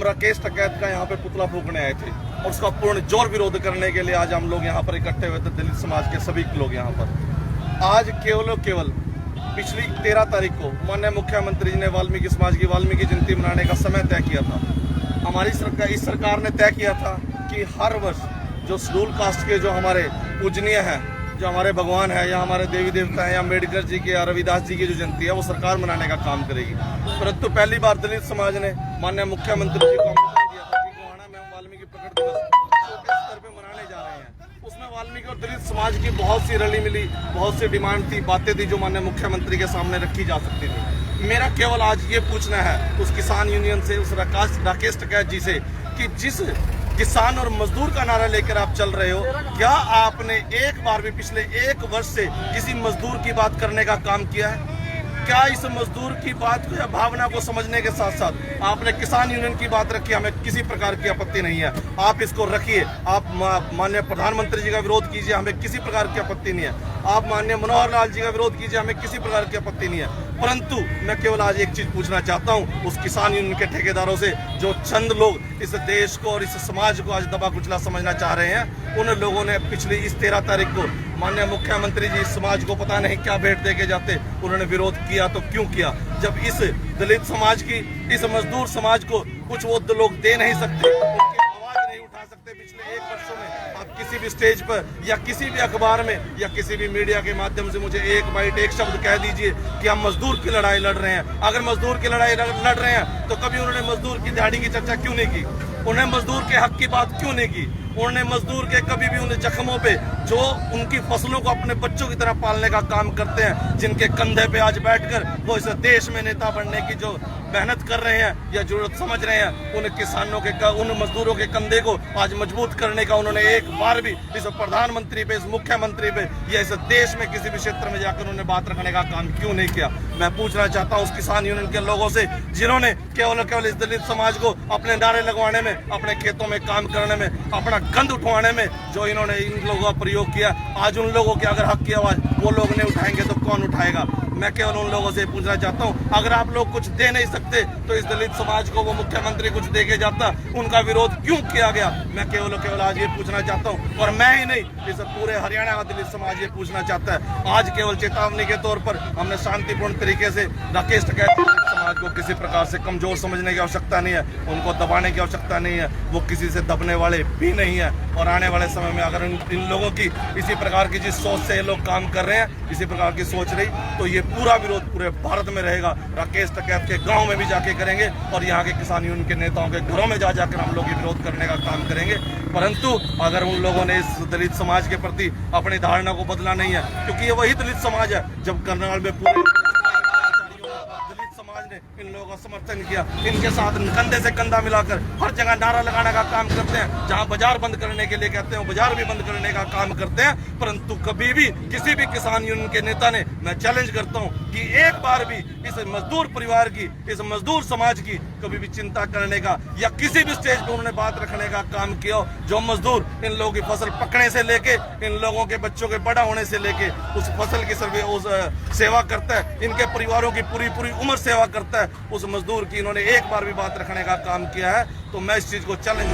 राकेश टिकैत का यहाँ पे पुतला फूकने आए थे और उसका पूर्ण जोर विरोध करने के लिए आज हम लोग यहाँ पर इकट्ठे हुए थे। दलित समाज के सभी लोग यहाँ पर आज केवल पिछली 13 तारीख को माननीय मुख्यमंत्री जी ने वाल्मीकि समाज की वाल्मीकि जयंती मनाने का समय तय किया था। हमारी सरकार, इस सरकार ने तय किया था कि हर वर्ष जो शेड्यूल कास्ट के जो हमारे पूजनीय हैं, जो हमारे भगवान है या हमारे देवी देवता हैं या अम्बेडकर जी की या रविदास जी की जो जयंती है वो सरकार मनाने का काम करेगी। परंतु पहली बार दलित समाज ने माननीय मुख्यमंत्री जी को आमंत्रण दिया था कि गोहाना में हम वाल्मीकि प्रकट दिवस छोटे स्तर पे मनाने जा रहे हैं। उसमें वाल्मीकि और दलित समाज की बहुत सी रली मिली, बहुत सी डिमांड थी, बातें थी जो माननीय मुख्यमंत्री के सामने रखी जा सकती थी। मेरा केवल आज ये पूछना है उस किसान यूनियन से, उस राकेश टिकैत जी से कि जिस किसान और मजदूर का नारा लेकर आप चल रहे हो, क्या आपने एक बार भी पिछले 1 वर्ष से किसी मजदूर की बात करने का काम किया है? क्या इस मजदूर की बात को या भावना को समझने के साथ साथ आपने किसान यूनियन की बात रखी? हमें किसी प्रकार की आपत्ति नहीं है, आप इसको रखिए। आप माननीय प्रधानमंत्री जी का विरोध कीजिए, हमें किसी प्रकार की आपत्ति नहीं है। आप माननीय मनोहर लाल जी का विरोध कीजिए, हमें किसी प्रकार की आपत्ति नहीं है। परंतु मैं केवल आज एक चीज पूछना चाहता हूं उस किसान यूनियन के ठेकेदारों से, जो चंद लोग इस देश को और इस समाज को आज दबा कुचला समझना चाह रहे हैं। उन लोगों ने पिछली इस 13 तारीख को माननीय मुख्यमंत्री जी इस समाज को पता नहीं क्या भेंट दे के जाते, उन्होंने विरोध किया तो क्यों किया? जब इस दलित समाज की, इस मजदूर समाज को कुछ वो लोग दे नहीं सकते, उनकी आवाज नहीं उठा सकते। पिछले 1 वर्षों में आप किसी भी स्टेज पर या किसी भी अखबार में या किसी भी मीडिया के माध्यम से मुझे एक बाइट, एक शब्द कह दीजिए कि हम मजदूर की लड़ाई लड़ रहे हैं। अगर मजदूर की लड़ाई लड़ रहे हैं तो कभी उन्होंने मजदूर की दिहाड़ी की चर्चा क्यों नहीं की? उन्हें मजदूर के हक की बात क्यों नहीं की? उन्होंने मजदूर के कभी भी उन जख्मों पे, जो उनकी फसलों को अपने बच्चों की तरह पालने का काम करते हैं, जिनके कंधे पे आज बैठकर वो इस देश में नेता बनने की जो मेहनत कर रहे हैं या जरूरत समझ रहे हैं, उन किसानों के, उन मजदूरों के कंधे को आज मजबूत करने का उन्होंने एक बार भी इस प्रधानमंत्री पे, इस मुख्यमंत्री पे या इस देश में किसी भी क्षेत्र में जाकर उन्होंने बात रखने का काम क्यों नहीं किया? मैं पूछना चाहता हूँ उस किसान यूनियन के लोगों से, जिन्होंने केवल इस दलित समाज को अपने नारे लगवाने में, अपने खेतों में काम करने में, अपना गंद उठवाने में जो इन्होंने इन लोगों का प्रयोग किया, आज उन लोगों की अगर हक की आवाज वो लोग नहीं उठाएंगे तो कौन उठाएगा? मैं केवल उन लोगों से पूछना चाहता हूं, अगर आप लोग कुछ दे नहीं सकते तो इस दलित समाज को वो मुख्यमंत्री कुछ दे के जाता, उनका विरोध क्यों किया गया? मैं केवल आज ये पूछना चाहता हूं, और मैं ही नहीं, इस पूरे हरियाणा का दलित समाज ये पूछना चाहता है। आज केवल चेतावनी के तौर पर हमने शांतिपूर्ण तरीके से राकेश टिकैत समाज को किसी प्रकार से कमजोर समझने की आवश्यकता नहीं है, उनको दबाने की आवश्यकता नहीं है, वो किसी से दबने वाले भी नहीं है। और आने वाले समय में अगर इन लोगों की इसी प्रकार की जिस सोच से ये लोग काम कर रहे हैं, इसी प्रकार की सोच रही, तो ये पूरा विरोध पूरे भारत में रहेगा। राकेश टिकैत के गांव में भी जाके करेंगे और यहाँ के किसान यूनियन के नेताओं के घरों में जाकर हम लोग ये विरोध करने का काम करेंगे। परंतु अगर उन लोगों ने इस दलित समाज के प्रति अपनी धारणा को बदला नहीं है, क्योंकि ये वही दलित समाज है जब करनाल में पूरे इन लोगों का समर्थन किया, इनके साथ कंधे से कंधा मिलाकर हर जगह नारा लगाने का काम करते हैं। जहां बाजार बंद करने के लिए कहते हैं बाजार भी बंद करने का काम करते हैं। परंतु कभी भी किसी भी किसान यूनियन के नेता ने, मैं चैलेंज करता हूं कि एक बार भी इस मजदूर परिवार की, इस मजदूर समाज की कभी भी चिंता करने का या किसी भी स्टेज पर उन्होंने बात रखने का काम किया। जो मजदूर इन लोगों की फसल पकने से लेके, इन लोगों के बच्चों के बड़ा होने से लेके उस फसल की सेवा करता है, इनके परिवारों की पूरी उम्र सेवा करता है, उस मजदूर की इन्होंने एक बार भी बात रखने का काम किया है। तो मैं इस चीज को चैलेंज